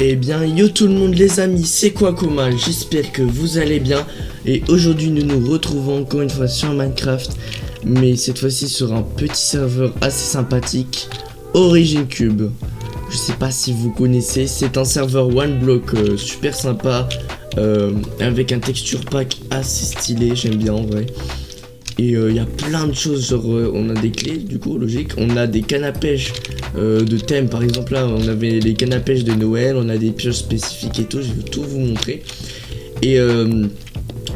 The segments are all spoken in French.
Eh bien yo tout le monde les amis, c'est Quackoma, j'espère que vous allez bien. Et aujourd'hui nous nous retrouvons encore une fois sur Minecraft, mais cette fois-ci sur un petit serveur assez sympathique, Origin Cube. Je sais pas si vous connaissez, c'est un serveur one block super sympa, avec un texture pack assez stylé, j'aime bien en vrai. Et il y a plein de choses, genre on a des clés du coup logique, on a des cannes à pêche de thème, par exemple là on avait les cannes à pêche de Noël, on a des pioches spécifiques et tout, je vais tout vous montrer. Et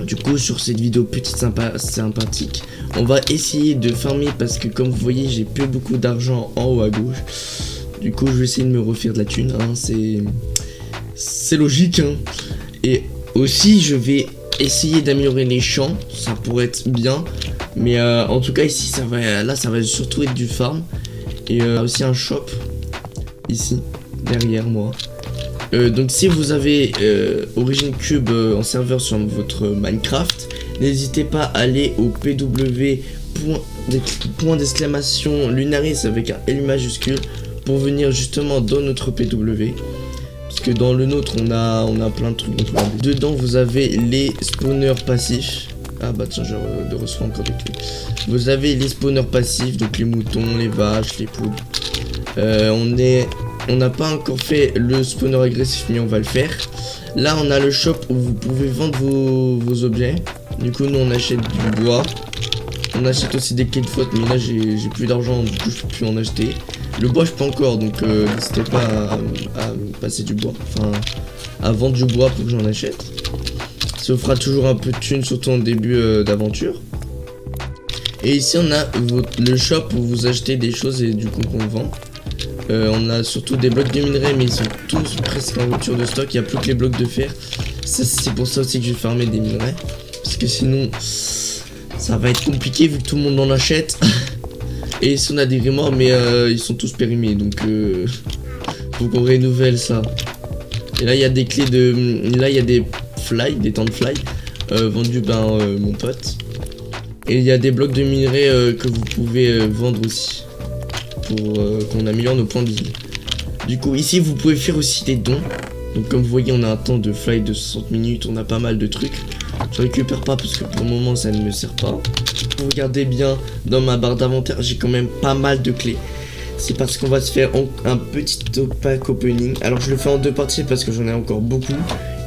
du coup sur cette vidéo petite sympathique, on va essayer de farmer parce que comme vous voyez j'ai plus beaucoup d'argent en haut à gauche. Du coup je vais essayer de me refaire de la thune, hein, c'est logique hein. Et aussi je vais essayer d'améliorer les champs, ça pourrait être bien. Mais en tout cas ici ça va surtout être du farm. Et aussi un shop ici derrière moi. Donc si vous avez Origin Cube en serveur sur votre Minecraft, n'hésitez pas à aller au pw.! Lunaris avec un L majuscule pour venir justement dans notre PW. Parce que dans le nôtre on a plein de trucs. Donc, dedans vous avez les spawners passifs. Ah bah tiens, je reçois encore des clés. Vous avez les spawners passifs, donc les moutons, les vaches, les poules. On n'a pas encore fait le spawner agressif, mais on va le faire. Là on a le shop où vous pouvez vendre vos objets. Du coup nous on achète du bois. On achète aussi des clés de faute, mais là j'ai plus d'argent, du coup je peux plus en acheter. Le bois je peux encore, donc n'hésitez pas à passer du bois. Enfin à vendre du bois pour que j'en achète. Ça vous fera toujours un peu de thunes, surtout en début d'aventure. Et ici on a le shop où vous achetez des choses et du coup qu'on vend. On a surtout des blocs de minerais, mais ils sont tous presque en rupture de stock. Il n'y a plus que les blocs de fer. C'est pour ça aussi que je vais farmer des minerais. Parce que sinon ça va être compliqué vu que tout le monde en achète. Et ici on a des grimoires, mais ils sont tous périmés. Donc faut qu'on renouvelle ça. Et là il y a des clés de... Là il y a des temps de fly vendus par mon pote. Et il y a des blocs de minerais que vous pouvez vendre aussi pour qu'on améliore nos points de vie. Du coup ici vous pouvez faire aussi des dons. Donc comme vous voyez on a un temps de fly de 60 minutes, on a pas mal de trucs. Je récupère pas parce que pour le moment ça ne me sert pas. Vous regardez bien dans ma barre d'inventaire, j'ai quand même pas mal de clés. C'est parce qu'on va se faire un petit pack opening. Alors je le fais en deux parties parce que j'en ai encore beaucoup.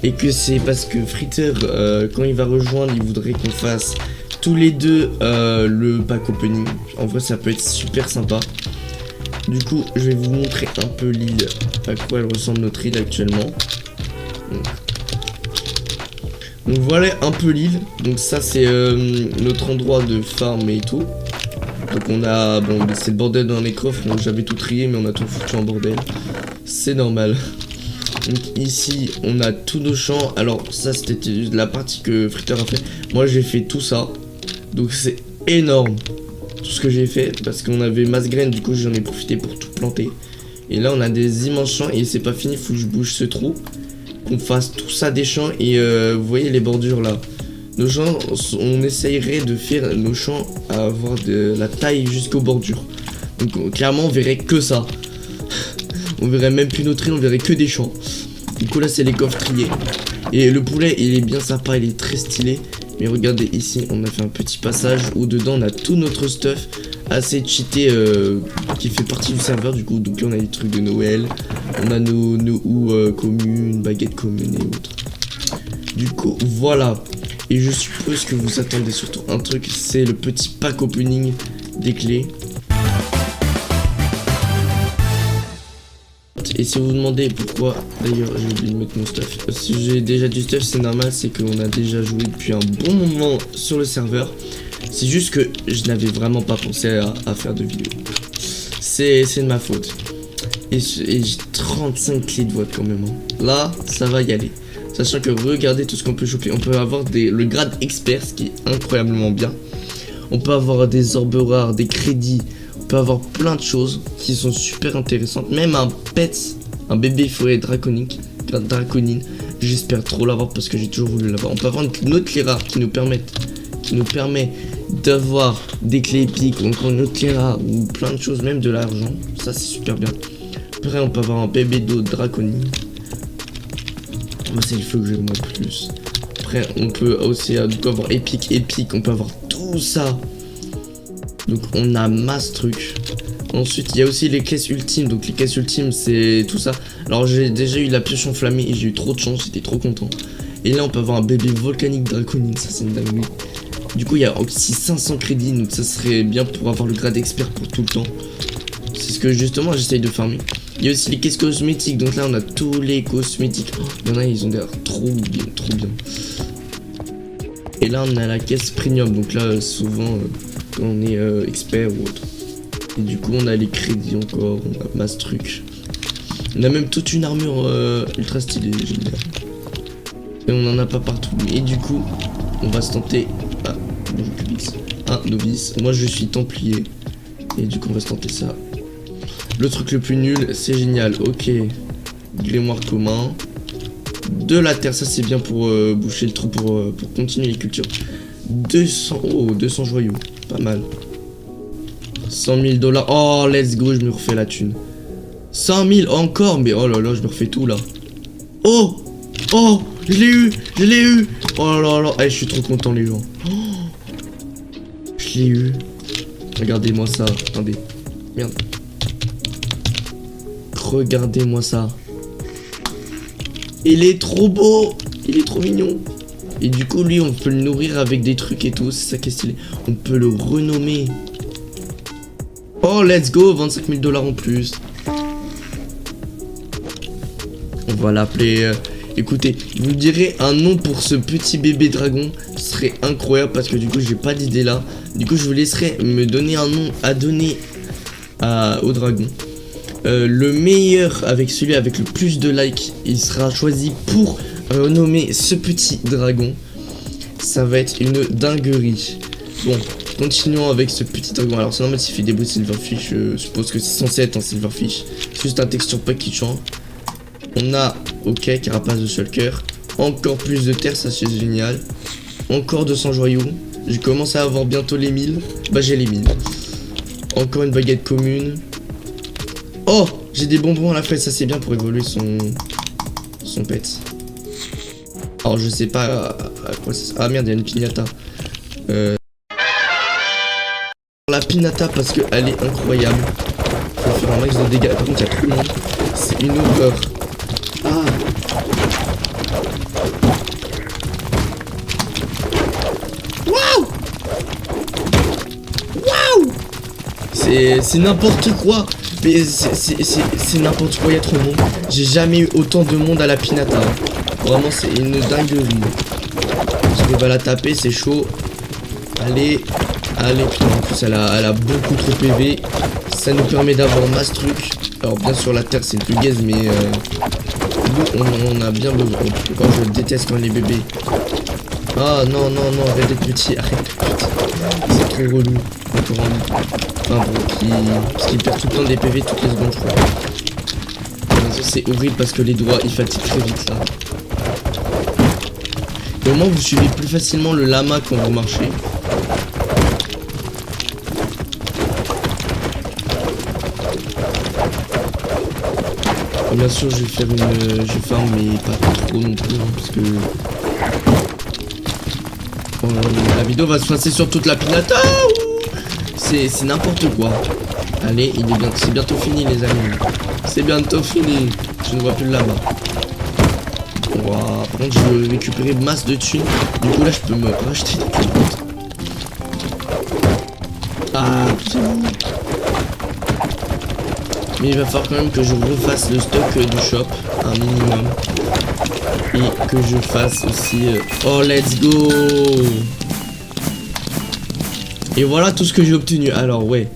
Et que c'est parce que Fritter, quand il va rejoindre, il voudrait qu'on fasse tous les deux le pack opening. En vrai, ça peut être super sympa. Du coup, je vais vous montrer un peu l'île, à quoi elle ressemble notre île actuellement. Donc voilà un peu l'île. Donc ça, c'est notre endroit de farm et tout. Donc on a, bon, c'est le bordel dans les coffres. Donc j'avais tout trié, mais on a tout foutu en bordel. C'est normal. Donc ici on a tous nos champs. Alors ça c'était la partie que Fritter a fait. Moi j'ai fait tout ça. Donc c'est énorme tout ce que j'ai fait. Parce qu'on avait masse graines, du coup j'en ai profité pour tout planter. Et là on a des immenses champs. Et c'est pas fini, faut que je bouge ce trou. Qu'on fasse tout ça des champs. Et vous voyez les bordures là. Nos champs, on essayerait de faire nos champs à avoir de la taille jusqu'aux bordures. Donc clairement on verrait que ça. On verrait même plus notre île, on verrait que des champs. Du coup là c'est les coffres triés. Et le poulet il est bien sympa, il est très stylé. Mais regardez ici on a fait un petit passage où dedans on a tout notre stuff assez cheaté qui fait partie du serveur du coup. Donc là on a des trucs de Noël. On a nos houes communes, baguettes communes et autres. Du coup voilà. Et je suppose que vous attendez surtout un truc, c'est le petit pack opening des clés. Et si vous vous demandez pourquoi, d'ailleurs j'ai oublié de mettre mon stuff. Si j'ai déjà du stuff c'est normal, c'est qu'on a déjà joué depuis un bon moment sur le serveur. C'est juste que je n'avais vraiment pas pensé à faire de vidéo. C'est de ma faute. Et j'ai 35 clés de vote quand même hein. Là ça va y aller. Sachant que regardez tout ce qu'on peut choper. On peut avoir le grade expert, ce qui est incroyablement bien. On peut avoir des orbes rares, des crédits. On peut avoir plein de choses qui sont super intéressantes. Même un pet, un bébé forêt draconine. J'espère trop l'avoir parce que j'ai toujours voulu l'avoir. On peut avoir une autre clé rare qui nous permet d'avoir des clés épiques, encore une autre clé rare ou plein de choses, même de l'argent. Ça c'est super bien. Après on peut avoir un bébé d'eau draconine. Moi c'est le feu que j'aime le plus. Après on peut aussi donc avoir épique, on peut avoir tout ça. Donc on a masse truc. Ensuite il y a aussi les caisses ultimes. Donc les caisses ultimes c'est tout ça. Alors j'ai déjà eu la pioche enflammée et j'ai eu trop de chance, j'étais trop content. Et là on peut avoir un bébé volcanique draconine, ça c'est une dinguerie. Du coup il y a aussi 500 crédits, donc ça serait bien pour avoir le grade expert pour tout le temps. C'est ce que justement j'essaye de farmer. Il y a aussi les caisses cosmétiques, donc là on a tous les cosmétiques. Oh, il y en a, ils ont l'air trop bien, trop bien. Et là on a la caisse premium, donc là souvent quand on est expert ou autre. Et du coup on a les crédits encore, on a masse truc. On a même toute une armure ultra stylée, génial. Et on en a pas partout. Et du coup on va se tenter. Ah, un novice. Moi je suis templier. Et du coup on va se tenter ça. Le truc le plus nul, c'est génial. Ok. Grimoire commun. De la terre, ça c'est bien pour boucher le trou pour continuer les cultures. 200. Oh, 200 joyaux. Pas mal. 100 000 $. Oh, let's go, je me refais la thune. 100 000 encore, mais oh là là, je me refais tout là. Oh! Oh! Je l'ai eu! Je l'ai eu! Oh là là, je suis trop content, les gens. Oh, je l'ai eu. Regardez-moi ça. Attendez. Merde. Regardez-moi ça. Il est trop beau. Il est trop mignon. Et du coup lui on peut le nourrir avec des trucs et tout. C'est ça qui est stylé. On peut le renommer. Oh let's go. 25 000 $ en plus. On va l'appeler écoutez, vous direz un nom pour ce petit bébé dragon. Ce serait incroyable parce que du coup j'ai pas d'idée là. Du coup je vous laisserai me donner un nom à donner au dragon. Le meilleur avec celui avec le plus de likes, il sera choisi pour renommer ce petit dragon. Ça va être une dinguerie. Bon, continuons avec ce petit dragon. Alors c'est normal s'il fait des beaux silverfish. Je suppose que c'est censé être un silverfish. C'est juste un texture pack qui change. On a, ok, carapace de shulker. Encore plus de terre, ça c'est génial. Encore 200 joyaux. Je commence à avoir bientôt les 1000. Bah j'ai les 1000. Encore une baguette commune. Oh, j'ai des bonbons à la fraise, ça c'est bien pour évoluer son pet. Alors je sais pas à quoi ça... Ah merde, il y a une piñata. La piñata parce que elle est incroyable. Faut faire un max de dégâts. Par contre il y a trop de monde. C'est une horreur. Ah. Waouh. Waouh. C'est n'importe quoi. Mais c'est n'importe quoi, il y a trop de monde. J'ai jamais eu autant de monde à la pinata. Vraiment, c'est une dinguerie. J'arrive à la taper, c'est chaud. Allez, allez. Putain, en plus, elle a beaucoup trop PV. Ça nous permet d'avoir masse truc. Alors, bien sûr, la terre, c'est le plus gaze, mais nous, on a bien besoin. Quand je déteste quand les bébés. Ah, non, non, non, arrête d'être petit. Arrête d'être petit. C'est trop relou. Encore un. Enfin bon, parce qu'il perd tout le temps des PV toutes les secondes, je crois. C'est horrible parce que les doigts ils fatiguent très vite là. Et au moins vous suivez plus facilement le lama quand vous marchez. Et bien sûr je vais faire je farm mais pas trop non plus hein, parce que la vidéo va se passer sur toute la pinata. C'est n'importe quoi. Allez, c'est bientôt fini les amis. C'est bientôt fini. Je ne vois plus le lama. Wow. Par contre, je veux récupérer masse de thunes. Du coup, là, je peux me racheter des carottes. Ah, putain. Mais il va falloir quand même que je refasse le stock du shop. Un minimum. Et que je fasse aussi... Oh, let's go. Et voilà tout ce que j'ai obtenu. Alors ouais,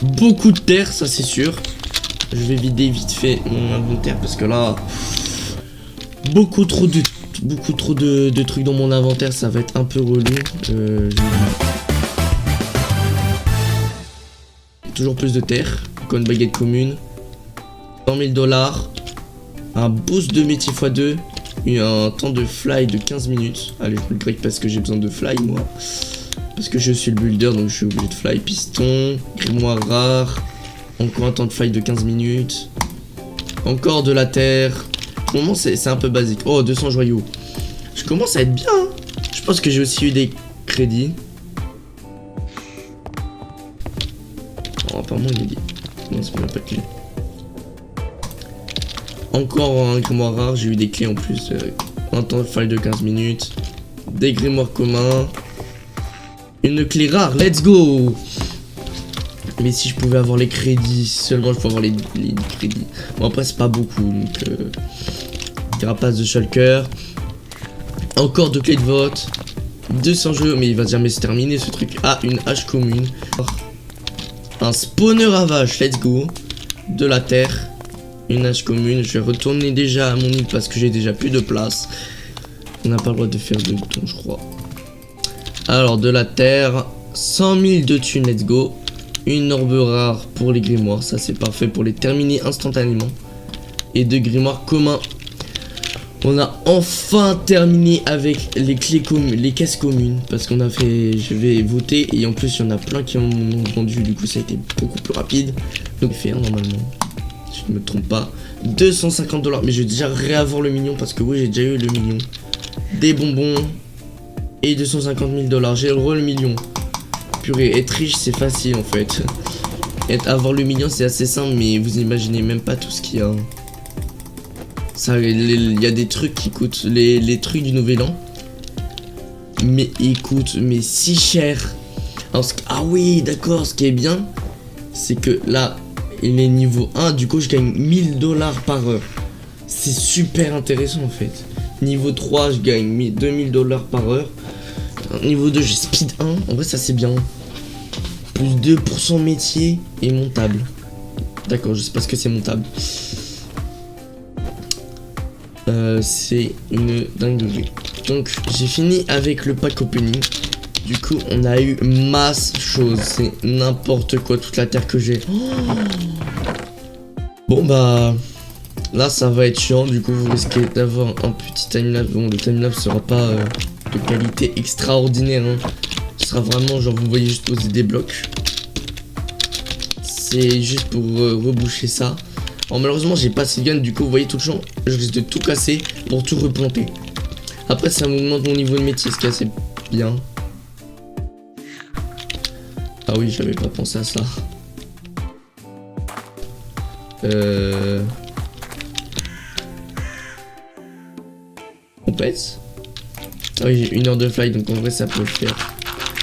beaucoup de terre, ça c'est sûr. Je vais vider vite fait mon inventaire parce que là, beaucoup trop de trucs dans mon inventaire, ça va être un peu relou. Toujours plus de terre, comme une baguette commune. 100 000 $, un boost de métier x2, et un temps de fly de 15 minutes. Allez, je mets le grec parce que j'ai besoin de fly moi. Parce que je suis le builder donc je suis obligé de fly. Piston, grimoire rare. Encore un temps de fly de 15 minutes. Encore de la terre. Pour le moment, c'est un peu basique. Oh, 200 joyaux. Je commence à être bien. Hein. Je pense que j'ai aussi eu des crédits. Oh, apparemment, il est dit. Non, c'est même pas de clé. Encore un grimoire rare. J'ai eu des clés en plus. Un temps de faille de 15 minutes. Des grimoires communs. Une clé rare. Let's go. Mais si je pouvais avoir les crédits, seulement je peux avoir les crédits. Bon, après, c'est pas beaucoup. Donc, carapace de shulker. Encore 2 clés de vote. 200 jeux. Mais il va jamais se terminer ce truc. Ah, une hache commune. Un spawner à vache. Let's go. De la terre. Une hache commune. Je vais retourner déjà à mon île parce que j'ai déjà plus de place. On n'a pas le droit de faire de boutons, je crois. Alors, de la terre. 100 000 de thunes. Let's go. Une orbe rare pour les grimoires, ça c'est parfait pour les terminer instantanément. Et 2 grimoires communs. On a enfin terminé avec les clés communes, les caisses communes. Parce qu'on a fait, je vais voter et en plus il y en a plein qui en ont vendu, du coup ça a été beaucoup plus rapide. Donc fait normalement, si je ne me trompe pas, 250 $. Mais je vais déjà réavoir le million parce que oui j'ai déjà eu le million. Des bonbons et 250 000 $, j'ai le million. Purée, être riche c'est facile en fait. Avoir le million c'est assez simple, mais vous imaginez même pas tout ce qu'il y a. Ça, il y a des trucs qui coûtent, les trucs du nouvel an. Mais ils coûtent mais si cher. Alors, ah oui d'accord, ce qui est bien, c'est que là, il est niveau 1, du coup je gagne 1000 $ par heure. C'est super intéressant en fait. Niveau 3, je gagne 2000 $ par heure. Niveau 2, j'ai speed 1. En vrai, ça c'est bien. Plus 2% métier et montable. D'accord, je sais pas ce que c'est montable. C'est une dinguerie. Donc, j'ai fini avec le pack opening. Du coup, on a eu masse chose. C'est n'importe quoi, toute la terre que j'ai. Oh bon, bah. Là, ça va être chiant. Du coup, vous risquez d'avoir un petit timelapse. Bon, le timelapse sera pas de qualité extraordinaire. Hein. Ce sera vraiment genre, vous voyez juste poser des blocs. C'est juste pour reboucher ça. Alors malheureusement j'ai pas assez de gun, du coup vous voyez tout le champ, je risque de tout casser pour tout replanter. Après ça m'augmente mon niveau de métier, ce qui est assez bien. Ah oui, j'avais pas pensé à ça. On pète. Ah oui, j'ai 1 heure de fly, donc en vrai ça peut le faire.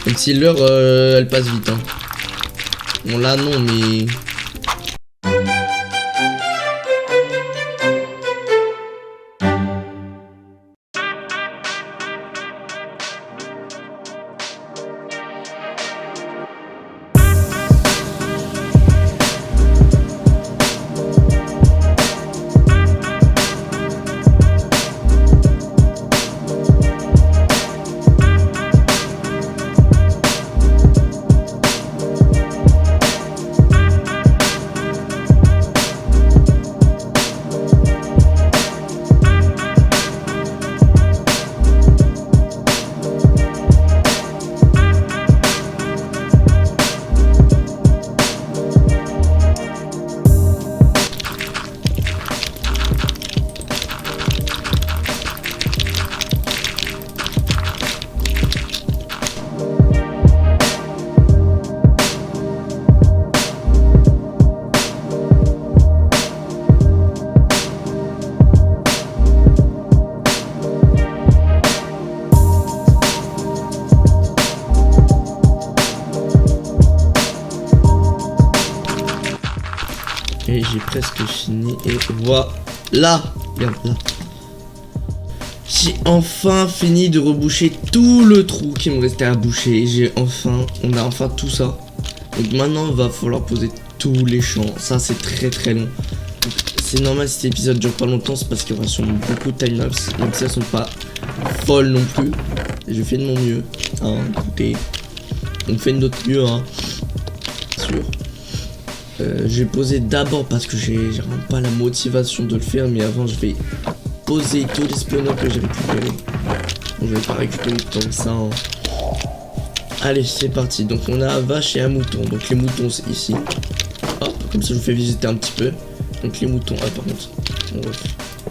Même si l'heure elle passe vite hein. Bon là non mais... Et j'ai presque fini et voilà. Regarde là. J'ai enfin fini de reboucher tout le trou qui me restait à boucher. On a enfin tout ça. Donc maintenant il va falloir poser tous les champs. Ça c'est très très long. C'est normal si cet épisode dure pas longtemps, c'est parce qu'il y aura sûrement beaucoup de timelapse. Même si elles sont pas folles non plus. Je fais de mon mieux. Hein, écoutez. On fait de notre mieux hein. Sûr. Je vais poser d'abord parce que j'ai vraiment pas la motivation de le faire, mais avant je vais poser tous les spawners que j'ai récupérés. Bon, je vais pas récupérer tant que ça hein. Allez c'est parti, donc on a un vache et un mouton. Donc les moutons c'est ici. Hop, comme ça je vous fais visiter un petit peu. Donc les moutons, ah par contre Bon,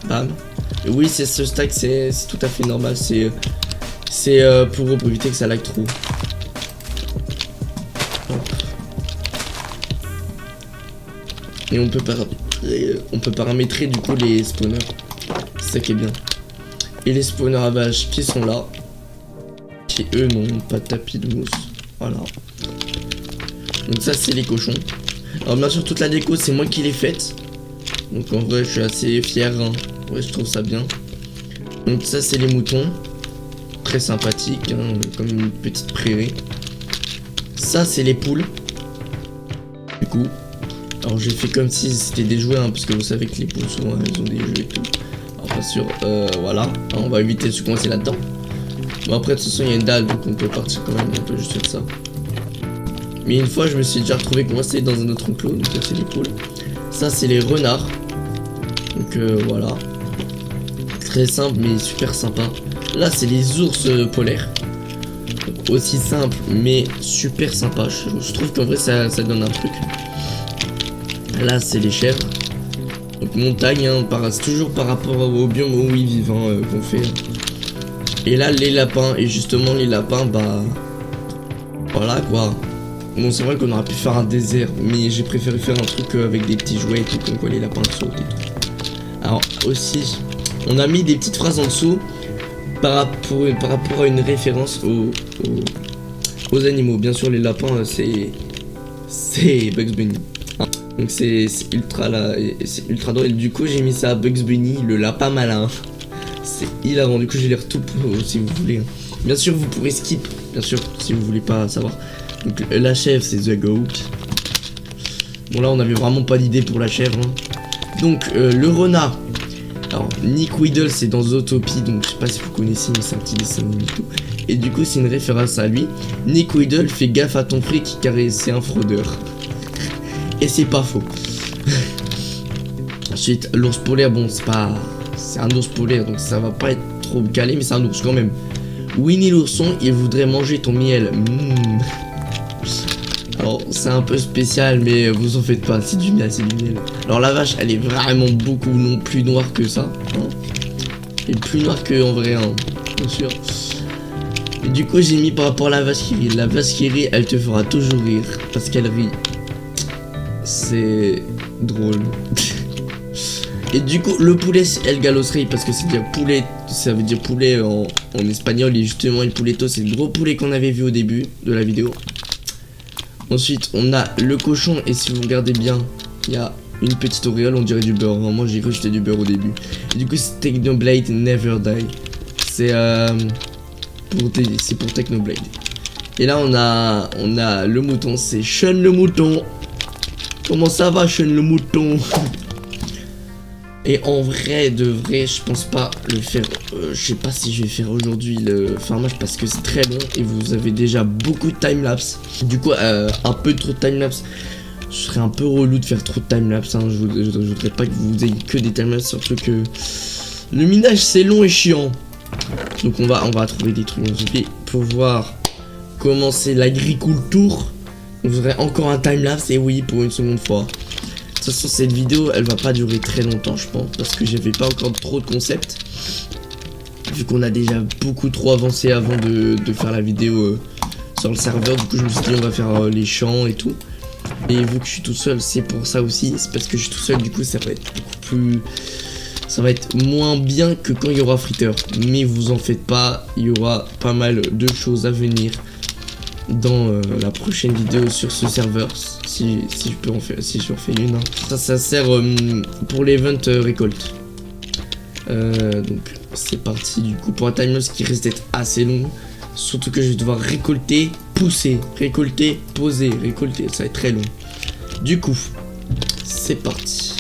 bam. Et oui, c'est ce stack, c'est tout à fait normal. C'est pour éviter que ça lag trop. Hop. Et on peut paramétrer du coup les spawners. C'est ça qui est bien. Et les spawners à vaches qui sont là, qui eux n'ont pas de tapis de mousse. Voilà. Donc ça c'est les cochons. Alors bien sûr toute la déco c'est moi qui l'ai faite. Donc en vrai je suis assez fier. Hein. Ouais, je trouve ça bien. Donc ça c'est les moutons. Très sympathique, hein, comme une petite prairie. Ça c'est les poules. Du coup. Alors j'ai fait comme si c'était des jouets, hein, parce que vous savez que les poules souvent elles ont des jeux et tout. Alors bien sûr, voilà. Alors, on va éviter de se coincer là-dedans. Bon après de toute façon il y a une dalle, donc on peut partir quand même, on peut juste faire ça. Mais une fois je me suis déjà retrouvé coincé dans un autre enclos, donc ça c'est les poules. Ça c'est les renards. Donc voilà. Très simple mais super sympa. Là c'est les ours polaires. Donc, aussi simple mais super sympa. Je trouve qu'en vrai ça donne un truc. Là c'est les chèvres. Donc montagne, hein, c'est toujours par rapport au biome où ils vivent hein, qu'on fait. Et là les lapins, et justement les lapins bah voilà quoi. Bon c'est vrai qu'on aurait pu faire un désert, mais j'ai préféré faire un truc avec des petits jouets et tout, comme quoi les lapins sautent et tout. Alors aussi on a mis des petites phrases en dessous par rapport à une référence aux animaux. Bien sûr les lapins c'est Bugs Bunny. Donc c'est ultra là, c'est ultra drôle. Et du coup j'ai mis ça à Bugs Bunny, le lapin malin. C'est hilarant, du coup je vais lire tout si vous voulez. Bien sûr vous pourrez skip, bien sûr, si vous voulez pas savoir. Donc la chèvre c'est The Goat. Bon là on avait vraiment pas d'idée pour la chèvre hein. Donc le renard. Alors Nick Weedle c'est dans Zootopie, donc je sais pas si vous connaissez mais c'est un petit dessin animé et tout. Et du coup c'est une référence à lui. Nick Weedle, fais gaffe à ton fric car c'est un fraudeur. Et c'est pas faux. Ensuite l'ours polaire, bon c'est un ours polaire donc ça va pas être trop calé mais c'est un ours quand même. Winnie l'ourson il voudrait manger ton miel. Alors c'est un peu spécial mais vous en faites pas, c'est du miel, c'est du miel. Alors la vache elle est vraiment beaucoup non plus noire que ça hein. Elle est plus noire que en vrai hein, bien sûr. Et du coup j'ai mis par rapport à la vache qui rit. La vache qui rit elle te fera toujours rire parce qu'elle rit. C'est drôle. Et du coup le poulet c'est El Galos Rey parce que c'est dire poulet, ça veut dire poulet en espagnol. Et justement el pouletto c'est le gros poulet qu'on avait vu au début de la vidéo. Ensuite on a le cochon et si vous regardez bien il y a une petite auréole, on dirait du beurre. Moi j'ai cru que c'était du beurre au début. Et du coup c'est Technoblade Never Die. C'est pour Technoblade. Et là on a le mouton, c'est Sean le mouton. Comment ça va Sean le mouton? Et en vrai de vrai je pense pas le faire. Je sais pas si je vais faire aujourd'hui le farmage parce que c'est très long et vous avez déjà beaucoup de timelapse. Du coup un peu trop de timelapse. Je serais un peu relou de faire trop de timelapse hein. Je voudrais pas que vous ayez que des timelapse, surtout que le minage c'est long et chiant. Donc on va trouver des trucs. Je vais pouvoir commencer l'agriculture. Vous aurez encore un timelapse et oui pour une seconde fois. De toute façon cette vidéo elle va pas durer très longtemps je pense parce que j'avais pas encore trop de concepts. Vu qu'on a déjà beaucoup trop avancé avant de faire la vidéo sur le serveur. Du coup je me suis dit on va faire les champs et tout. Et vu que je suis tout seul c'est pour ça aussi. C'est parce que je suis tout seul du coup ça va être beaucoup plus... Ça va être moins bien que quand il y aura Fritter. Mais vous en faites pas, il y aura pas mal de choses à venir dans la prochaine vidéo sur ce serveur si je peux en faire, si je refais une hein. Ça sert pour l'event récolte donc c'est parti du coup pour un timelapse qui risque d'être assez long, surtout que je vais devoir récolter, pousser, récolter, poser, récolter, ça va être très long. Du coup c'est parti.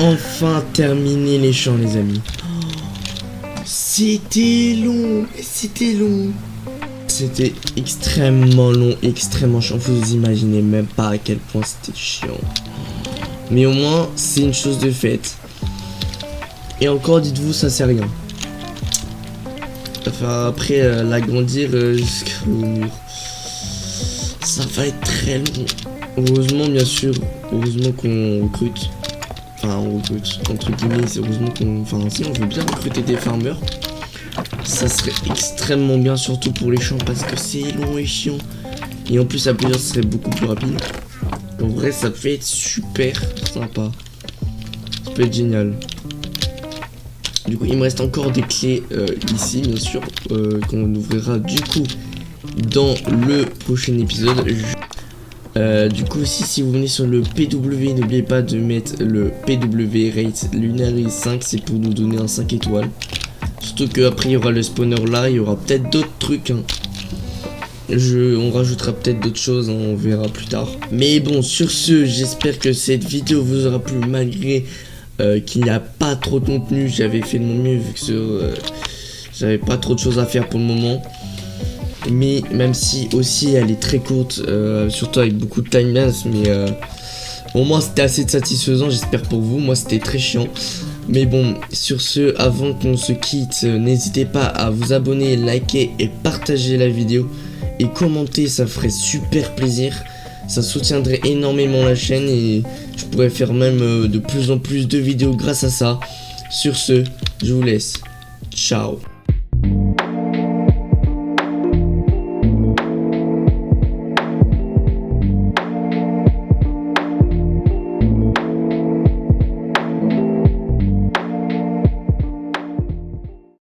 enfin terminé les champs, les amis. C'était long, c'était long. C'était extrêmement long, extrêmement chiant. Vous imaginez même pas à quel point c'était chiant. Mais au moins, c'est une chose de faite. Et encore, dites-vous, ça c'est rien. Enfin, après, l'agrandir jusqu'au mur. Ça va être très long. Heureusement, bien sûr, heureusement qu'on recrute. Enfin, on recrute, entre guillemets, c'est heureusement qu'on... Enfin, si on veut bien recruter des farmers, ça serait extrêmement bien, surtout pour les champs, parce que c'est long et chiant. Et en plus, à plusieurs, ce serait beaucoup plus rapide. En vrai, ça peut être super sympa. Ça peut être génial. Du coup, il me reste encore des clés ici, bien sûr, qu'on ouvrira du coup dans le prochain épisode. Du coup aussi, si vous venez sur le PW, n'oubliez pas de mettre le PW Rate Lunaris 5, c'est pour nous donner un 5 étoiles. Surtout qu'après il y aura le spawner là, il y aura peut-être d'autres trucs, hein. On rajoutera peut-être d'autres choses, hein, on verra plus tard. Mais bon, sur ce, j'espère que cette vidéo vous aura plu, malgré qu'il n'y a pas trop de contenu. J'avais fait de mon mieux vu que j'avais pas trop de choses à faire pour le moment. Mais même si aussi elle est très courte, surtout avec beaucoup de timelapse, mais pour moi c'était assez satisfaisant, j'espère pour vous. Moi c'était très chiant. Mais bon, sur ce, avant qu'on se quitte, n'hésitez pas à vous abonner, liker et partager la vidéo. Et commenter, ça ferait super plaisir. Ça soutiendrait énormément la chaîne et je pourrais faire même de plus en plus de vidéos grâce à ça. Sur ce, je vous laisse. Ciao.